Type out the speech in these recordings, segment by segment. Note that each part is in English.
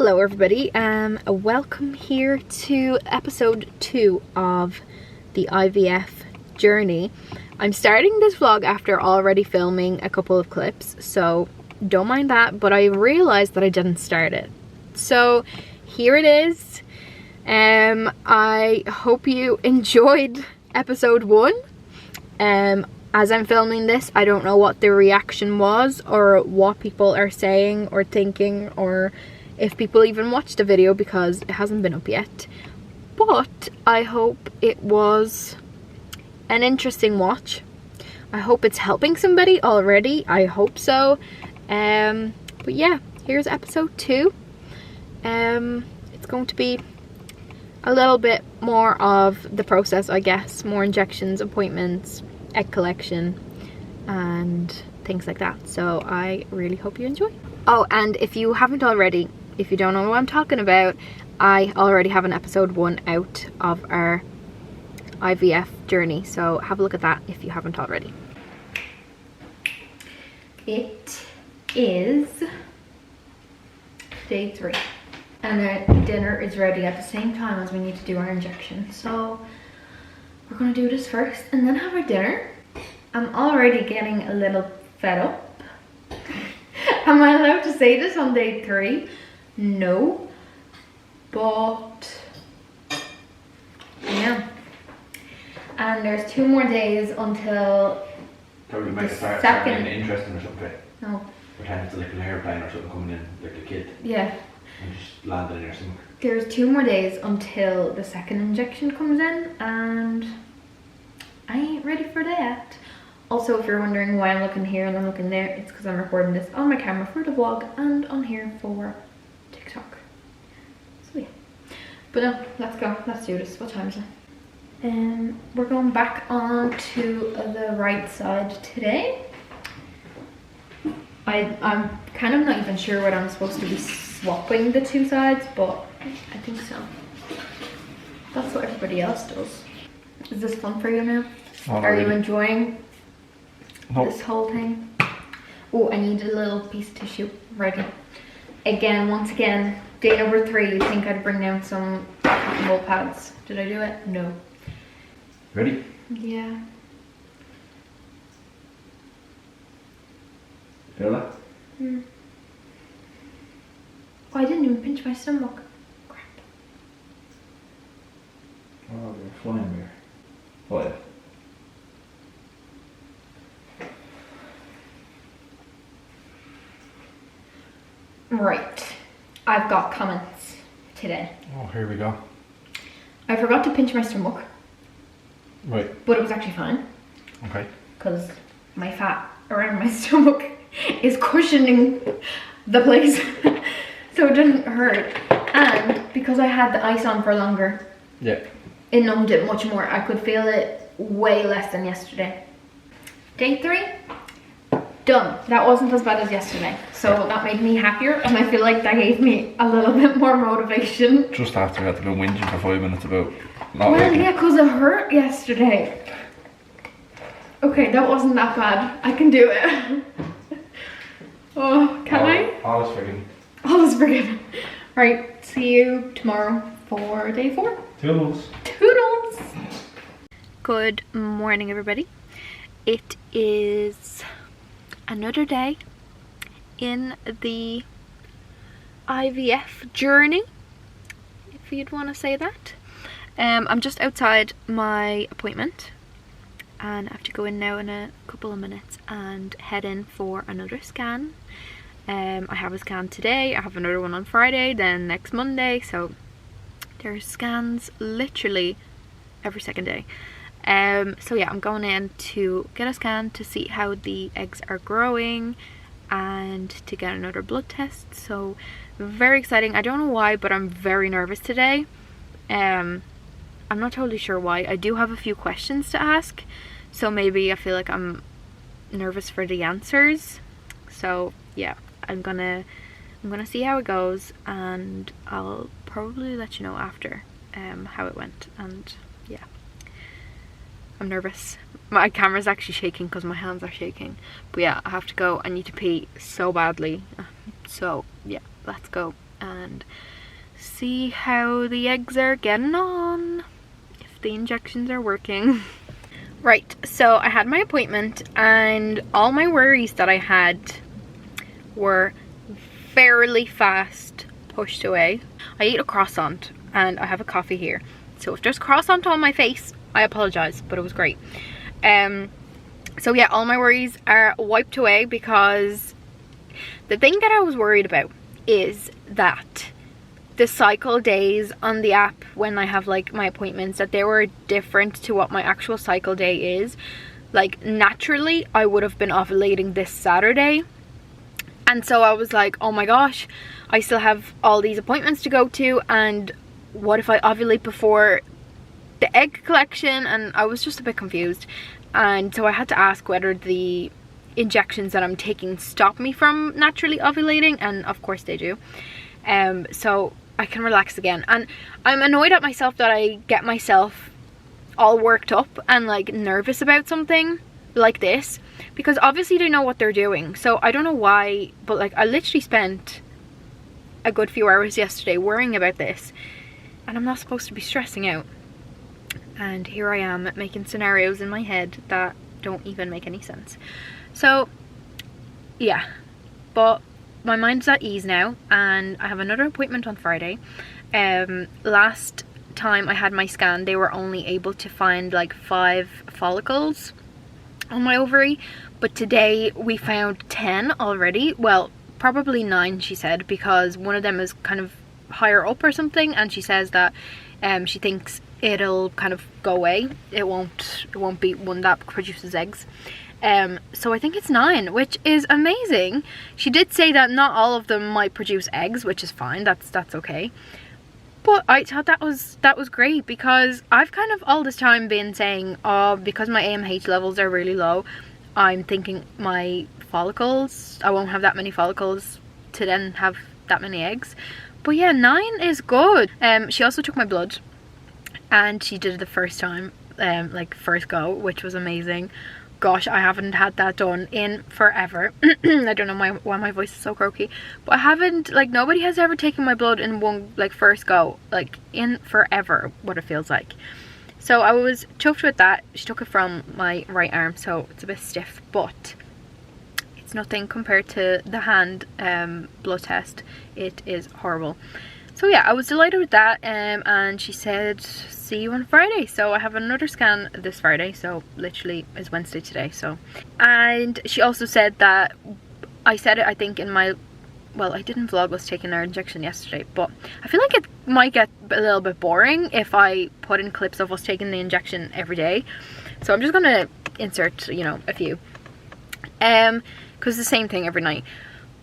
Hello everybody, welcome here to episode 2 of the IVF journey. I'm starting this vlog after already filming a couple of clips, so don't mind that, but I realized that I didn't start it. So here it is. I hope you enjoyed episode 1. As I'm filming this, I don't know what the reaction was or what people are saying or thinking, or if people even watched the video because it hasn't been up yet. But I hope it was an interesting watch. I hope it's helping somebody already. I hope so. But yeah, here's episode 2. It's going to be a little bit more of the process, I guess. More injections, appointments, egg collection and things like that. So I really hope you enjoy. Oh, and if you haven't already, if you don't know what I'm talking about, I already have an episode 1 out of our IVF journey, so have a look at that if you haven't already. It is day 3 and our dinner is ready at the same time as we need to do our injection, so we're gonna do this first and then have our dinner. I'm already getting a little fed up. Am I allowed to say this on day 3? No, but yeah. And there's 2 more days until Probably might the start second. getting interesting or something. No. Pretend it's like an airplane or something coming in, like a kid, Yeah. and just landing in or something. There's 2 more days until the second injection comes in, and I ain't ready for that. Also, if you're wondering why I'm looking here and I'm looking there, it's because I'm recording this on my camera for the vlog and on here for TikTok. So yeah. But no, let's go. Let's do this. What time is it? We're going back on to the right side today. I'm kind of not even sure what I'm supposed to be swapping the 2 sides, but I think so. That's what everybody else does. Is this fun for you now? Are you enjoying this whole thing? Oh, I need a little piece of tissue ready. Again, once again, day number 3, you think I'd bring down some cotton pads. Did I do it? No. Ready? Yeah. Feel that? Oh, I didn't even pinch my stomach. Crap. Oh, you're flying there. Oh yeah. Right. I've got comments today. Oh, here we go. I forgot to pinch my stomach, Right. but it was actually fine Okay. because my fat around my stomach is cushioning the place. So it didn't hurt. And because I had the ice on for longer, Yeah. it numbed it much more. I could feel it way less than yesterday. Day 3, done. That wasn't as bad as yesterday, so that made me happier, and I feel like that gave me a little bit more motivation. Just after I had to go whinging for 5 minutes about not Well, working. yeah, because it hurt yesterday. Okay, that wasn't that bad. I can do it. Oh, can I? All is forgiven. All is forgiven. Right, see you tomorrow for day 4. Toodles. Toodles! Good morning, everybody. It is another day in the IVF journey, if you'd want to say that. I'm just outside my appointment and I have to go in now in a couple of minutes and head in for another scan. I have a scan today, I have another one on Friday, then next Monday, so there's scans literally every second day. So yeah, I'm going in to get a scan to see how the eggs are growing and to get another blood test. So very exciting. I don't know why, but I'm very nervous today. I'm not totally sure why. I do have a few questions to ask, so maybe I feel like I'm nervous for the answers. So yeah, I'm gonna see how it goes, and I'll probably let you know after how it went. And yeah, I'm nervous. My camera's actually shaking because my hands are shaking. But yeah, I have to go. I need to pee so badly. So yeah, let's go. and see how the eggs are getting on, if the injections are working. Right, so I had my appointment and all my worries that I had were fairly fast pushed away. I ate a croissant and I have a coffee here, so if there's croissant on my face, I apologize, but it was great. So yeah, all my worries are wiped away, because the thing that I was worried about is that the cycle days on the app when I have like my appointments, that they were different to what my actual cycle day is. Like naturally I would have been ovulating this Saturday, and so I was like, oh my gosh, I still have all these appointments to go to, and what if I ovulate before the egg collection? And I was just a bit confused, and so I had to ask whether the injections that I'm taking stop me from naturally ovulating, and of course they do. So I can relax again, and I'm annoyed at myself that I get myself all worked up and like nervous about something like this, because obviously they know what they're doing. So I don't know why, but like I literally spent a good few hours yesterday worrying about this, and I'm not supposed to be stressing out, and here I am making scenarios in my head that don't even make any sense. So yeah, but my mind's at ease now, and I have another appointment on Friday. Last time I had my scan, they were only able to find like 5 follicles on my ovary, but today we found 10 already. Well, probably 9, she said, because one of them is kind of higher up or something, and she says that she thinks it'll kind of go away. It won't be one that produces eggs. So I think it's 9, which is amazing. She did say that not all of them might produce eggs, which is fine. That's okay. But I thought that was great, because I've kind of all this time been saying, oh, because my AMH levels are really low, I'm thinking my follicles, I won't have that many follicles to then have that many eggs. But yeah, 9 is good. She also took my blood, and she did it the first time, like first go, which was amazing. Gosh, I haven't had that done in forever. I don't know why my voice is so croaky, but I haven't, like, nobody has ever taken my blood in one, like, first go, like, in forever, what it feels like. So I was chuffed with that. She took it from my right arm, so it's a bit stiff, but it's nothing compared to the hand blood test. It is horrible. So yeah, I was delighted with that, and she said see you on Friday. So I have another scan this Friday, so literally is Wednesday today. So, and she also said that, I said it I think in my, well, I didn't vlog us taking our injection yesterday, but I feel like it might get a little bit boring if I put in clips of us taking the injection every day. So I'm just gonna insert, you know, a few, because the same thing every night.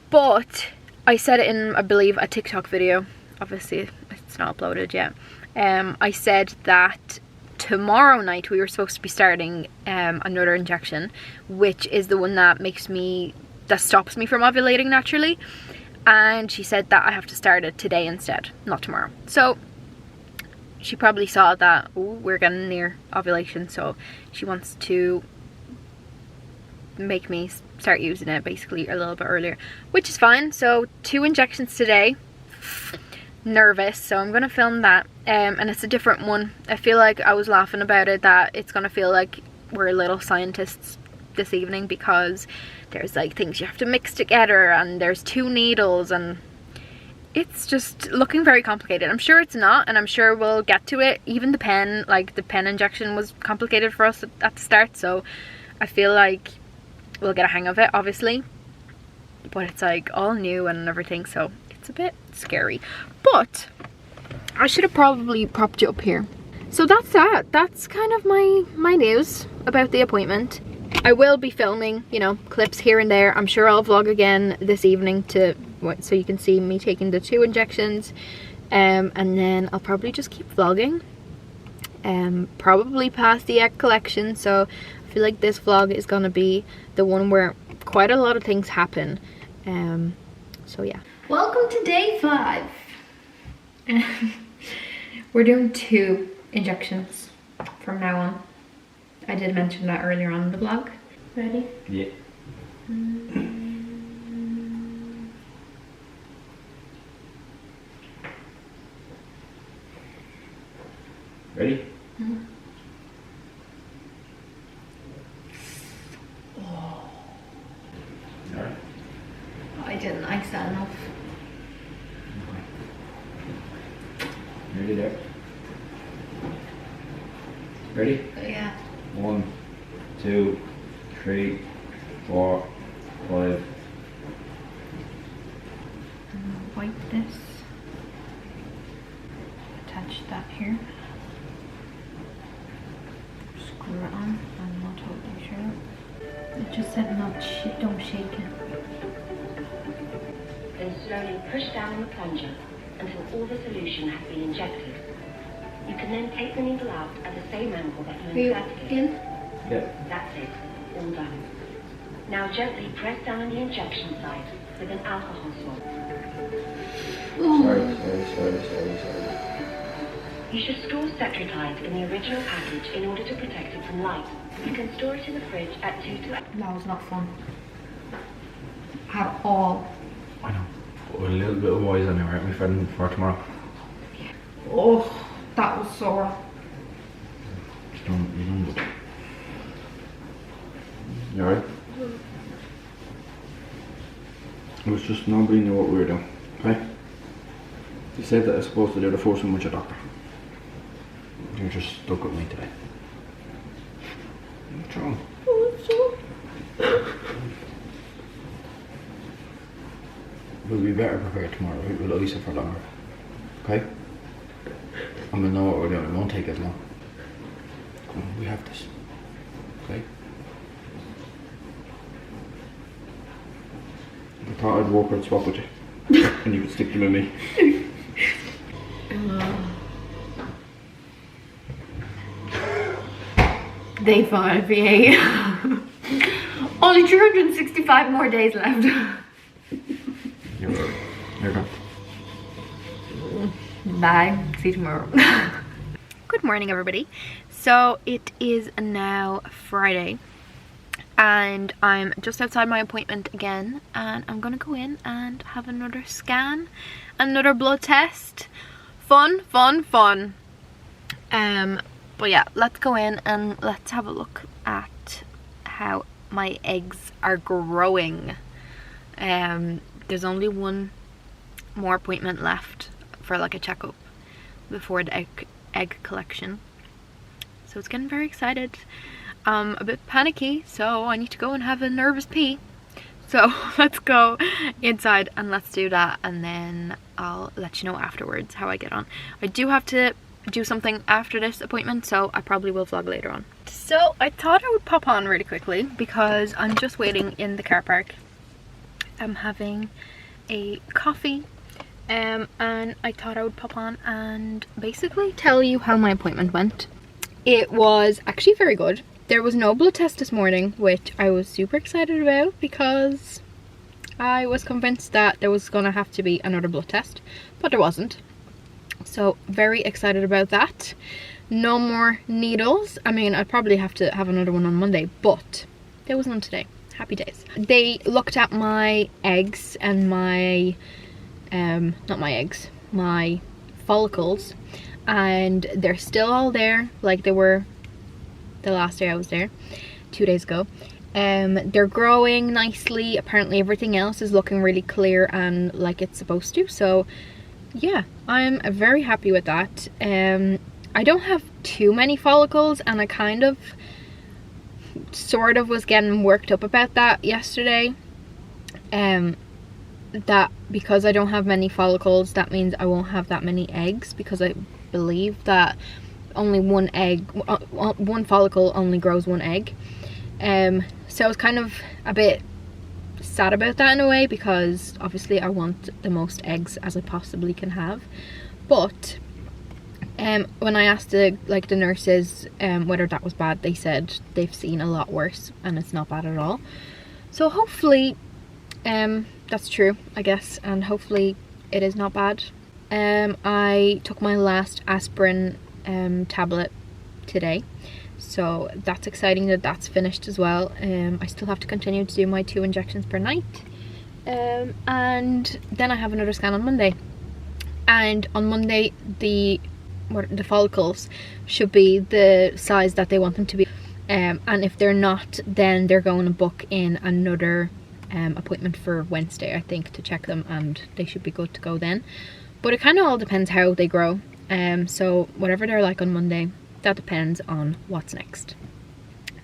But I said it in, I believe, a TikTok video. Obviously it's not uploaded yet. I said that tomorrow night we were supposed to be starting another injection, which is the one that stops me from ovulating naturally, and she said that I have to start it today instead, not tomorrow. So she probably saw that, ooh, we're getting near ovulation, so she wants to make me start using it basically a little bit earlier, which is fine. So 2 injections today. Nervous, so I'm gonna film that, and it's a different one. I feel like I was laughing about it, that it's gonna feel like we're little scientists this evening, because there's like things you have to mix together, and there's 2 needles, and it's just looking very complicated. I'm sure it's not, and I'm sure we'll get to it. Even the pen, like the pen injection was complicated for us at the start, so I feel like we'll get a hang of it, obviously, but it's like all new and everything, so it's a bit scary. But I should have probably propped you up here. So that's that. That's kind of my news about the appointment. I will be filming, you know, clips here and there. I'm sure I'll vlog again this evening so you can see me taking the 2 injections, and then I'll probably just keep vlogging, probably past the egg collection. So I feel like this vlog is gonna be the one where quite a lot of things happen. So yeah. Welcome to day 5. We're doing 2 injections from now on. I did mention that earlier on in the vlog. Ready? Yeah. Ready? Mm-hmm. Alright. I didn't like that enough. Nearly there. Ready? Yeah. 1, 2, 3, 4, 5. Wipe this. Attach that here. Screw it on. I'm not totally sure. It just said don't shake it. Then slowly push down on the plunger until all the solution has been injected. You can then take the needle out at the same angle that you inserted it. Yeah. That's it, all done. Now gently press down on the injection site with an alcohol swab. Sorry. You should store Cetrotide in the original package in order to protect it from light. You can store it in the fridge at 2 to... That was not fun. At all. I know. But we're a little bit wise anyway, aren't we, for tomorrow? Oh, that was sore. You don't. You alright? It was just nobody knew what we were doing, okay? You said that I was supposed to do the first one with your doctor. You're just stuck with me today. What's wrong? We'll be better prepared tomorrow. We'll ice it for longer, okay? And we'll know what we're doing. It won't take as long. Come on, we have this, okay? I thought I'd walk and swap with you, and you could stick them in me. Day 5, yay. Only 365 more days left. You're done. Bye. See you tomorrow. Good morning, everybody. So it is now Friday, and I'm just outside my appointment again, and I'm gonna go in and have another scan, another blood test. Fun. But yeah, let's go in and let's have a look at how my eggs are growing. There's only one more appointment left for like a checkup before the egg collection, so it's getting very excited. I'm a bit panicky, so I need to go and have a nervous pee. So let's go inside and let's do that, and then I'll let you know afterwards how I get on. I do have to do something after this appointment, so I probably will vlog later on. So I thought I would pop on really quickly because I'm just waiting in the car park. I'm having a coffee, and I thought I would pop on and basically tell you how my appointment went. It was actually very good. There was no blood test this morning, which I was super excited about because I was convinced that there was gonna have to be another blood test, but there wasn't. So very excited about that. No more needles. I mean, I'd probably have to have another one on Monday, but there was none today. Happy days. They looked at my eggs and my not my eggs, my follicles, and they're still all there like they were the last day I was there, 2 days ago. They're growing nicely. Apparently everything else is looking really clear and like it's supposed to, so yeah, I'm very happy with that. I don't have too many follicles, and I kind of sort of was getting worked up about that yesterday. That because I don't have many follicles, that means I won't have that many eggs, because I believe that only one follicle only grows one egg. So I was kind of a bit sad about that in a way, because obviously I want the most eggs as I possibly can have. But when I asked the nurses whether that was bad, they said they've seen a lot worse and it's not bad at all. So hopefully that's true, I guess, and hopefully it is not bad. I took my last aspirin tablet today, so that's exciting that that's finished as well. I still have to continue to do my 2 injections per night, and then I have another scan on Monday. And on Monday the the follicles should be the size that they want them to be. And if they're not, then they're going to book in another appointment for Wednesday, I think, to check them, and they should be good to go then. But it kind of all depends how they grow. So whatever they're like on Monday, that depends on what's next.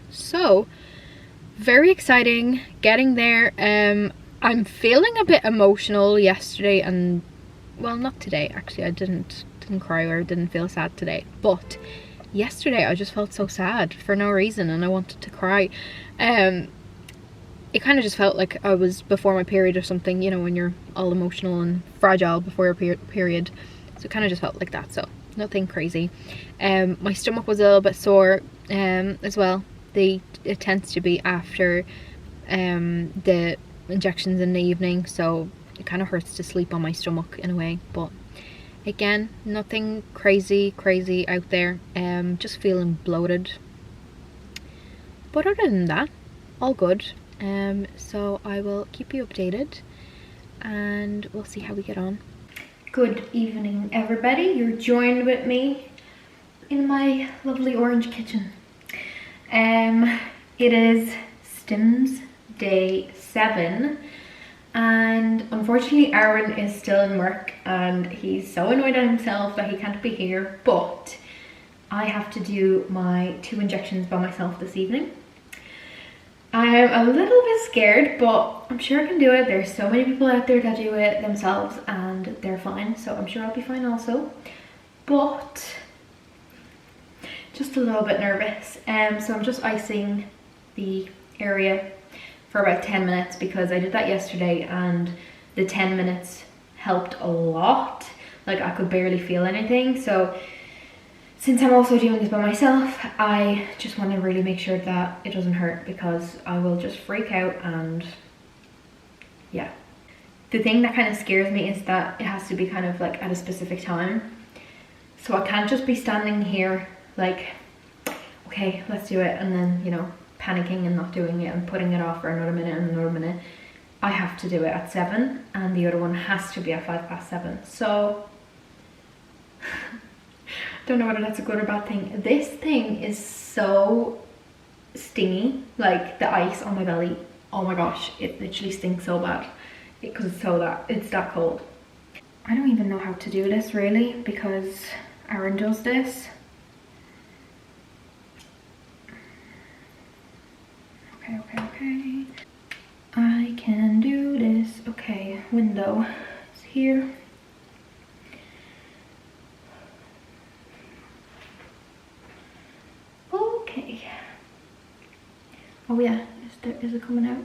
So very exciting getting there. I'm feeling a bit emotional yesterday, and well, not today actually. I didn't cry or didn't feel sad today, but yesterday I just felt so sad for no reason and I wanted to cry. It kind of just felt like I was before my period or something, you know, when you're all emotional and fragile before your period. So it kind of just felt like that, so nothing crazy. My stomach was a little bit sore as well. It tends to be after the injections in the evening, so it kind of hurts to sleep on my stomach in a way. But again, nothing crazy out there. Just feeling bloated, but other than that, all good. So I will keep you updated and we'll see how we get on. Good evening, everybody. You're joined with me in my lovely orange kitchen. It is Stims day 7, and unfortunately Aaron is still in work and he's so annoyed at himself that he can't be here, but I have to do my 2 injections by myself this evening. I am a little bit scared, but I'm sure I can do it. There's so many people out there that do it themselves and they're fine, so I'm sure I'll be fine also. But just a little bit nervous. So I'm just icing the area for about 10 minutes because I did that yesterday and the 10 minutes helped a lot. Like, I could barely feel anything. So since I'm also doing this by myself, I just want to really make sure that it doesn't hurt, because I will just freak out. And yeah, the thing that kind of scares me is that it has to be kind of like at a specific time. So I can't just be standing here like, okay, let's do it, and then, you know, panicking and not doing it and putting it off for another minute and another minute. I have to do it at 7 and the other one has to be at 7:05. So don't know whether that's a good or bad thing. This thing is so stingy, like the ice on my belly. Oh my gosh, it literally stinks so bad because it's that cold. I don't even know how to do this really, because Aaron does this. Okay. I can do this. Okay, window is here. Okay. Oh yeah, is it coming out?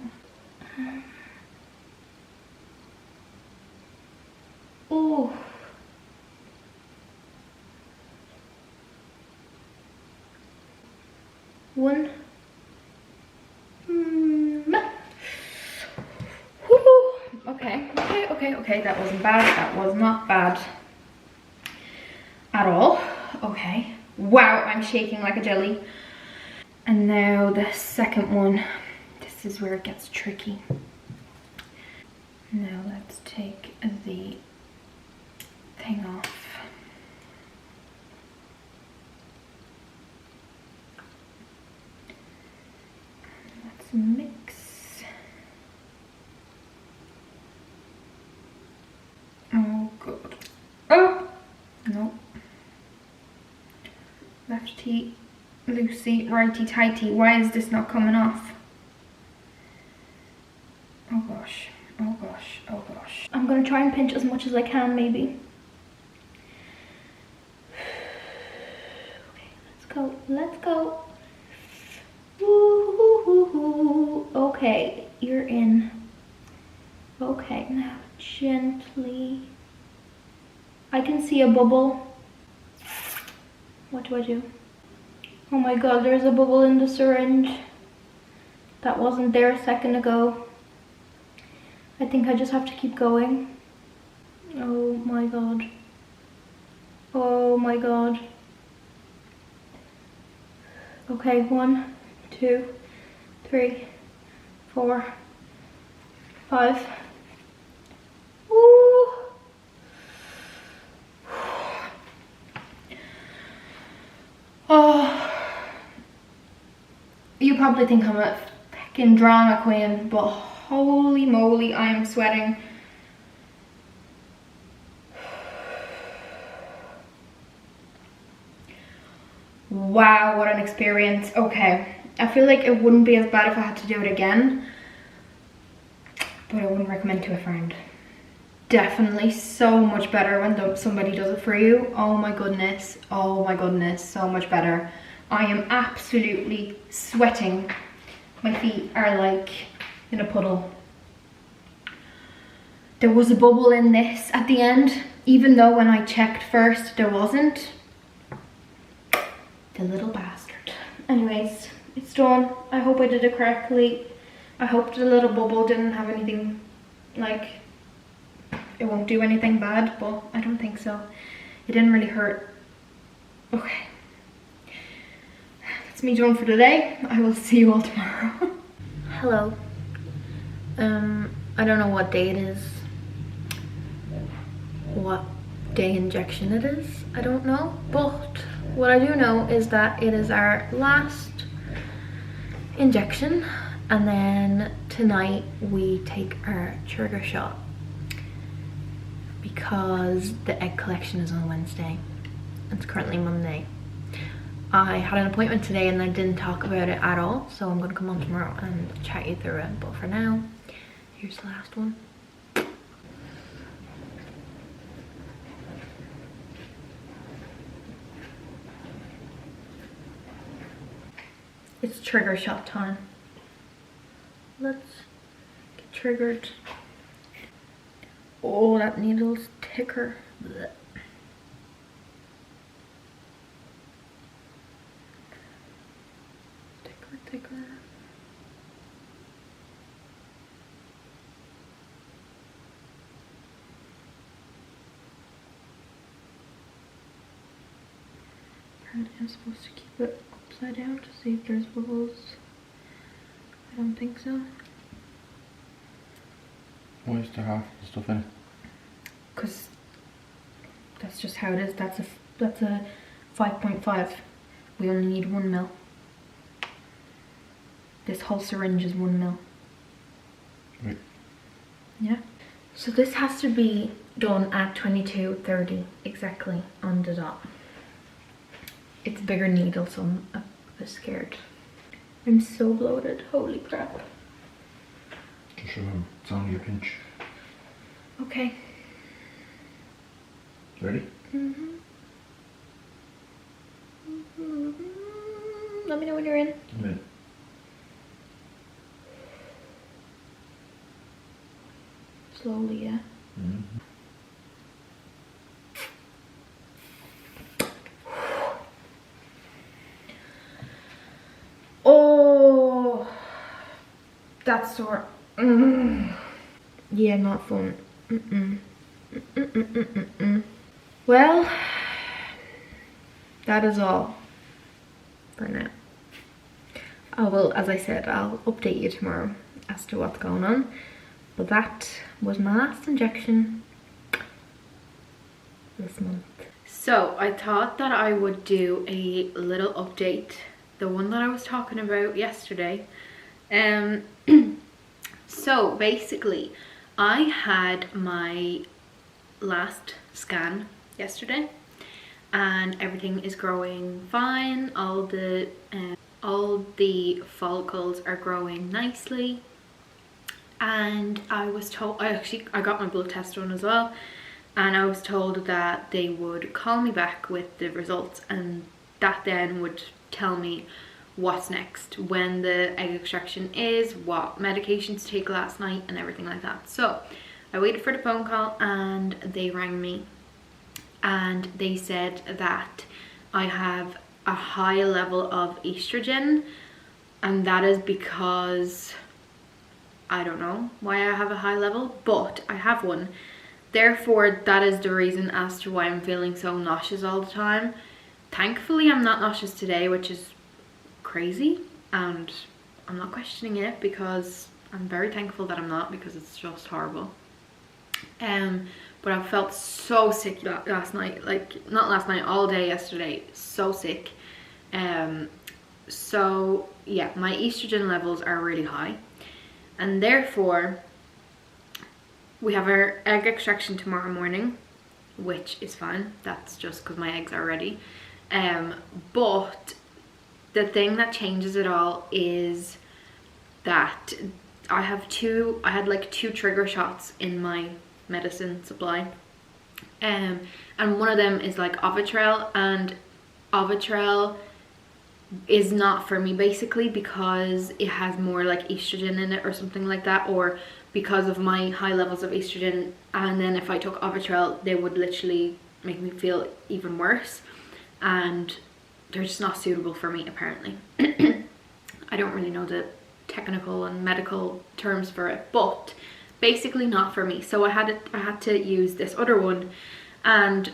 Oh. One. Okay, that wasn't bad. That was not bad at all. Okay. Wow, I'm shaking like a jelly. And now the second one. This is where it gets tricky. Now let's take the thing off. Let's mix. Oh god. Oh no. Lefty loosey, righty tighty. Why is this not coming off? Oh gosh. I'm gonna try and pinch as much as I can, maybe. Okay, let's go. Woo-hoo-hoo-hoo. Okay, you're in. Okay, now gently. I can see a bubble. What do I do? Oh my god, there's a bubble in the syringe. That wasn't there a second ago. I think I just have to keep going. Oh my god. Oh my god. Okay, 1, 2, 3, 4, 5. Woo. probably think I'm a fucking drama queen, but holy moly, I am sweating. Wow, what an experience. Okay, I feel like it wouldn't be as bad if I had to do it again, but I wouldn't recommend to a friend. Definitely so much better when somebody does it for you. Oh my goodness, so much better. I am absolutely sweating. My feet are like in a puddle. There was a bubble in this at the end, even though when I checked first there wasn't. The little bastard. Anyways, it's done. I hope I did it correctly. I hope the little bubble didn't have anything, like, it won't do anything bad, but I don't think so. It didn't really hurt. Okay. That's me done for today. I will see you all tomorrow. Hello. I don't know what day it is. What day injection it is. I don't know, but what I do know is that it is our last injection, and then tonight we take our trigger shot because the egg collection is on Wednesday. It's currently Monday. I had an appointment today and I didn't talk about it at all, so I'm gonna come on tomorrow and chat you through it, but for now, here's the last one. It's trigger shot time. Let's get triggered. Oh, that needle's thicker. Blech. Thicker. Apparently I'm supposed to keep it upside down to see if there's bubbles. I don't think so. Why is there half the stuff in it? Because that's just how it is. That's a 5.5. We only need 1 ml. This whole syringe is 1 ml. Right. Yeah. So this has to be done at 22:30 exactly on the dot. It's a bigger needle, so I'm a bit scared. I'm so bloated. Holy crap. Just remember, it's only a pinch. Okay. Ready? Let me know when you're in. I'm in. Slowly, yeah. Oh, that's sore. Yeah, not fun. Well, that is all for now. I will, as I said, I'll update you tomorrow as to what's going on. But that was my last injection this month. So I thought that I would do a little update, the one that I was talking about yesterday. So basically I had my last scan yesterday and everything is growing fine. All the follicles are growing nicely. And I was told, I got my blood test done as well, and I was told that they would call me back with the results, and that then would tell me what's next, when the egg extraction is, what medications to take last night, and everything like that. So I waited for the phone call and they rang me and they said that I have a high level of estrogen, and that is because I don't know why I have a high level, but I have one. Therefore, that is the reason as to why I'm feeling so nauseous all the time. Thankfully, I'm not nauseous today, which is crazy, and I'm not questioning it because I'm very thankful that I'm not, because it's just horrible. But I felt so sick last night, like not last night, all day yesterday, so sick. So yeah, my estrogen levels are really high, and therefore we have our egg extraction tomorrow morning, which is fine. That's just because my eggs are ready. But the thing that changes it all is that I had like 2 trigger shots in my medicine supply, and one of them is like Ovitrel, and Ovitrel is not for me basically because it has more like estrogen in it or something like that, or because of my high levels of estrogen, and then if I took Ovitrel they would literally make me feel even worse, and they're just not suitable for me apparently. I don't really know the technical and medical terms for it, but basically not for me. So I had to use this other one, and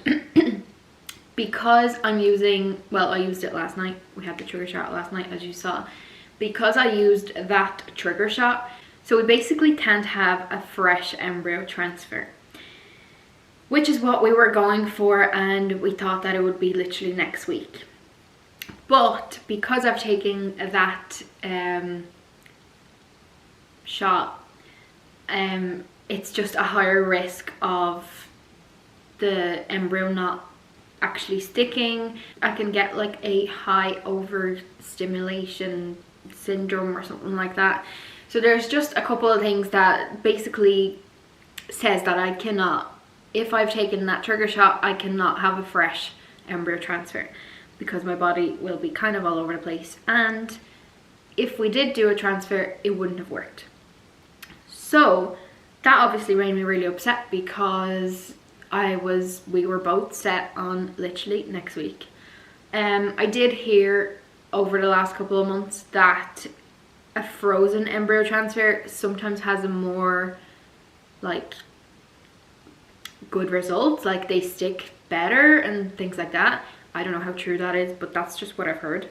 because I'm using, well, I used it last night. We had the trigger shot last night, as you saw. Because I used that trigger shot, so we basically can't have a fresh embryo transfer, which is what we were going for, and we thought that it would be literally next week. But because I've taken that shot, it's just a higher risk of the embryo not actually sticking. I can get like a high overstimulation syndrome or something like that. So there's just a couple of things that basically says that I cannot, if I've taken that trigger shot, I cannot have a fresh embryo transfer because my body will be kind of all over the place, and if we did do a transfer it wouldn't have worked. So that obviously made me really upset because we were both set on literally next week. I did hear over the last couple of months that a frozen embryo transfer sometimes has a more like good results, like they stick better and things like that. I don't know how true that is, but that's just what I've heard.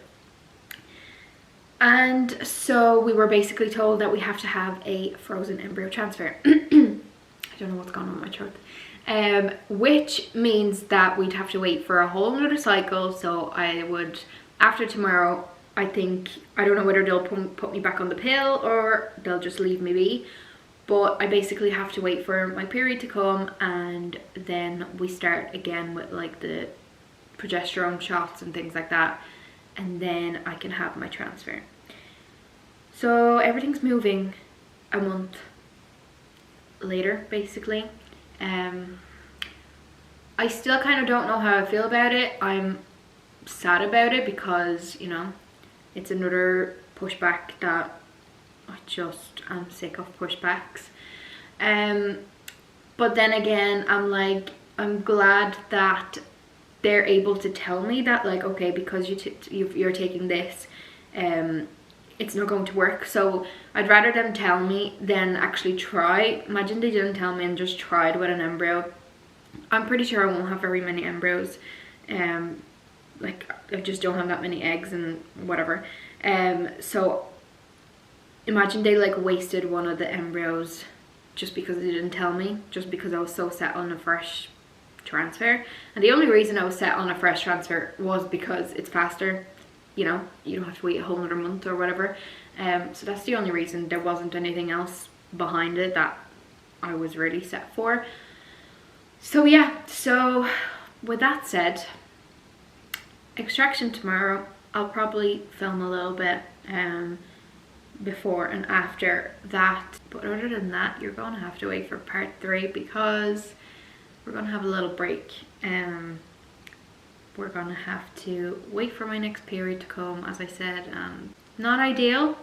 And so we were basically told that we have to have a frozen embryo transfer. I don't know what's going on with my throat. Which means that we'd have to wait for a whole another cycle. So I would, after tomorrow, I think, I don't know whether they'll put me back on the pill or they'll just leave me be, but I basically have to wait for my period to come, and then we start again with like the progesterone shots and things like that, and then I can have my transfer. So everything's moving a month later basically. I still kind of don't know how I feel about it. I'm sad about it because, you know, it's another pushback that I'm sick of pushbacks. But then again, I'm like, I'm glad that they're able to tell me that, like, okay, because you're taking this, it's not going to work. So I'd rather them tell me than actually try. Imagine they didn't tell me and just tried with an embryo. I'm pretty sure I won't have very many embryos. Like, I just don't have that many eggs and whatever. So imagine they like wasted one of the embryos just because they didn't tell me, just because I was so set on a fresh transfer. And the only reason I was set on a fresh transfer was because it's faster. You know, you don't have to wait a whole another month or whatever. So that's the only reason. There wasn't anything else behind it that I was really set for. So yeah, so with that said, extraction tomorrow. I'll probably film a little bit before and after that, but other than that, you're gonna have to wait for part 3 because we're gonna have a little break. We're gonna have to wait for my next period to come, as I said. Not ideal,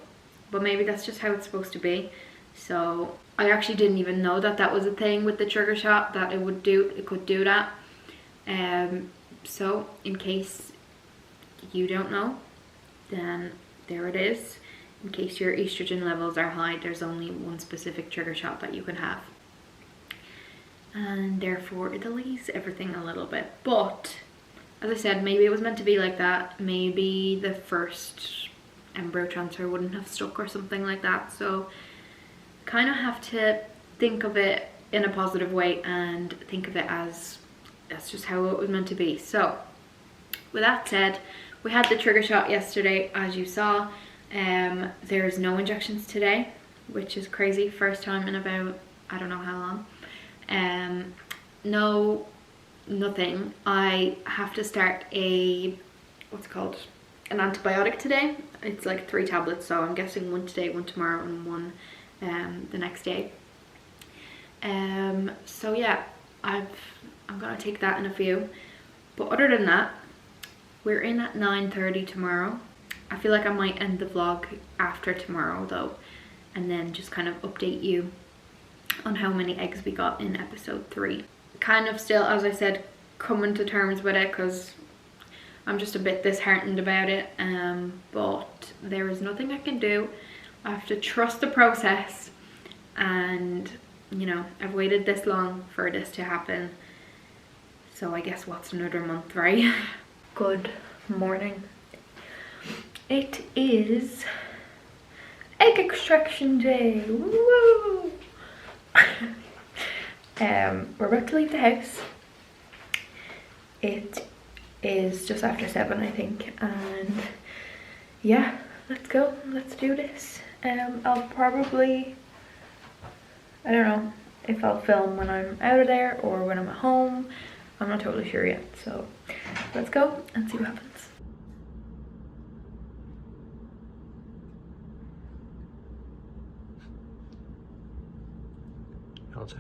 but maybe that's just how it's supposed to be. So I actually didn't even know that that was a thing with the trigger shot, that it could do that. So in case you don't know, then there it is. In case your estrogen levels are high, there's only one specific trigger shot that you can have, and therefore it delays everything a little bit. But as I said, maybe it was meant to be like that. Maybe the first embryo transfer wouldn't have stuck or something like that. So kind of have to think of it in a positive way and think of it as that's just how it was meant to be. So with that said, We had the trigger shot yesterday, as you saw. There's no injections today, which is crazy. First time in about, I don't know how long. No, nothing. I have to start a, what's it called, an antibiotic today. It's like 3 tablets, so I'm guessing 1 today, 1 tomorrow, and 1 the next day. So yeah, I'm gonna take that in a few. But other than that, we're in at 9:30 tomorrow. I feel like I might end the vlog after tomorrow though, and then just kind of update you on how many eggs we got in episode 3. Kind of still, as I said, coming to terms with it because I'm just a bit disheartened about it, but there is nothing I can do. I have to trust the process, and you know, I've waited this long for this to happen, so I guess what's another month, right? Good morning. It is egg extraction day. Woo! We're about to leave the house. It is just after 7, I think, and yeah, let's go. Let's do this. I'll probably, I don't know if I'll film when I'm out of there or when I'm at home. I'm not totally sure yet, so let's go and see what happens. Marta.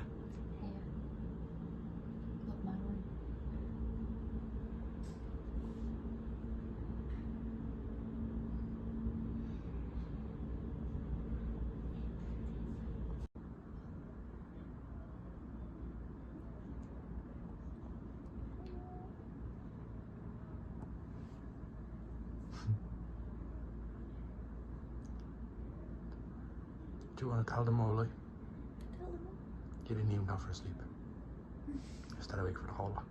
Do you want to tell them all, like? Tell them. You didn't even go for a sleep. Stayed awake for the whole lot.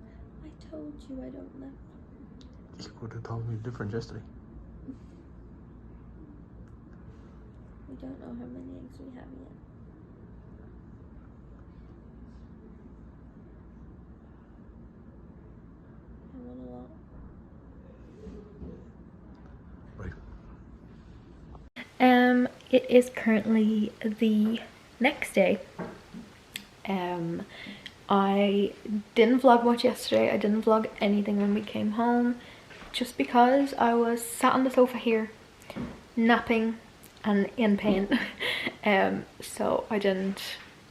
I told you I don't know. You could have told me different yesterday. We don't know how many eggs we have yet. I want a lot. Right. It is currently the next day. I didn't vlog much yesterday. I didn't vlog anything when we came home, just because I was sat on the sofa here, napping and in pain. So I didn't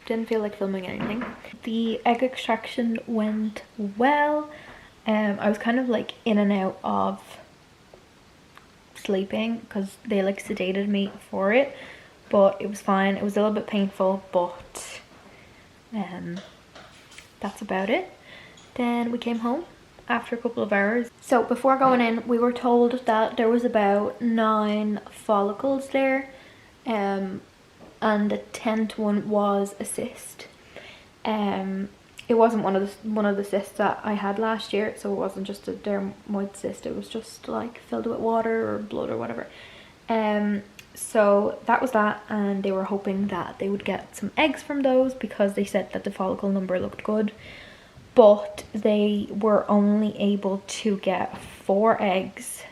feel like filming anything. The egg extraction went well. I was kind of like in and out of sleeping because they like sedated me for it, but it was fine. It was a little bit painful, but that's about it. Then we came home after a couple of hours. So before going in, we were told that there was about 9 follicles there, and the 10th one was a cyst. It wasn't one of the cysts that I had last year, so it wasn't just a dermoid cyst. It was just like filled with water or blood or whatever. So that was that, and they were hoping that they would get some eggs from those because they said that the follicle number looked good, but they were only able to get 4 eggs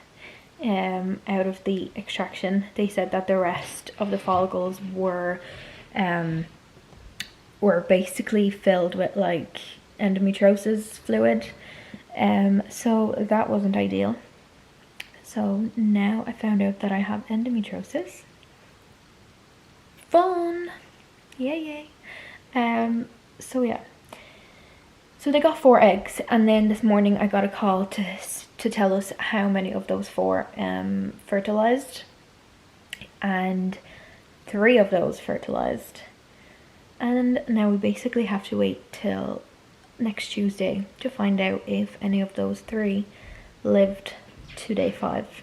out of the extraction. They said that the rest of the follicles were basically filled with like endometriosis fluid, so that wasn't ideal. So now I found out that I have endometriosis. Fun! Yay! So yeah. So they got 4 eggs, and then this morning I got a call to tell us how many of those 4 fertilized, and 3 of those fertilized. And now we basically have to wait till next Tuesday to find out if any of those 3 lived to day 5.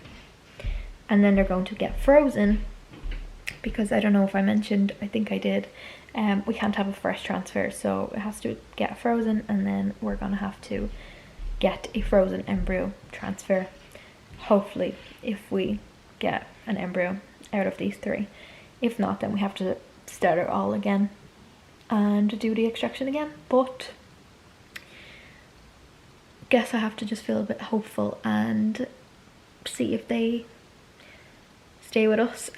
And then they're going to get frozen because I don't know if I mentioned, I think I did, we can't have a fresh transfer, so it has to get frozen, and then we're gonna have to get a frozen embryo transfer, hopefully, if we get an embryo out of these 3. If not, then we have to start it all again and do the extraction again. But guess I have to just feel a bit hopeful and see if they stay with us.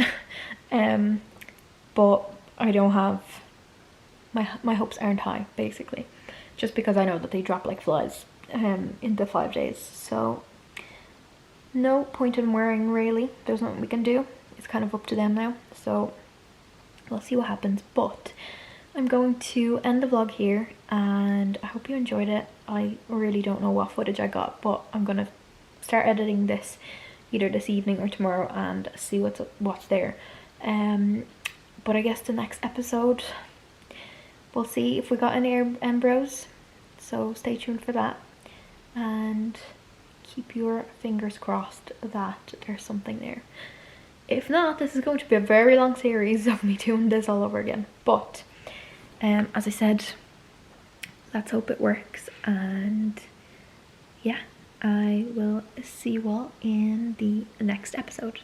But I don't have, my hopes aren't high, basically, just because I know that they drop like flies in the 5 days. So no point in worrying, really. There's nothing we can do. It's kind of up to them now, so we'll see what happens. But I'm going to end the vlog here, and I hope you enjoyed it. I really don't know what footage I got, but I'm gonna start editing this either this evening or tomorrow and see what's there. But I guess the next episode, we'll see if we got any embryos, so stay tuned for that, and keep your fingers crossed that there's something there. If not, this is going to be a very long series of me doing this all over again. But as I said, let's hope it works, and yeah, I will see you all in the next episode.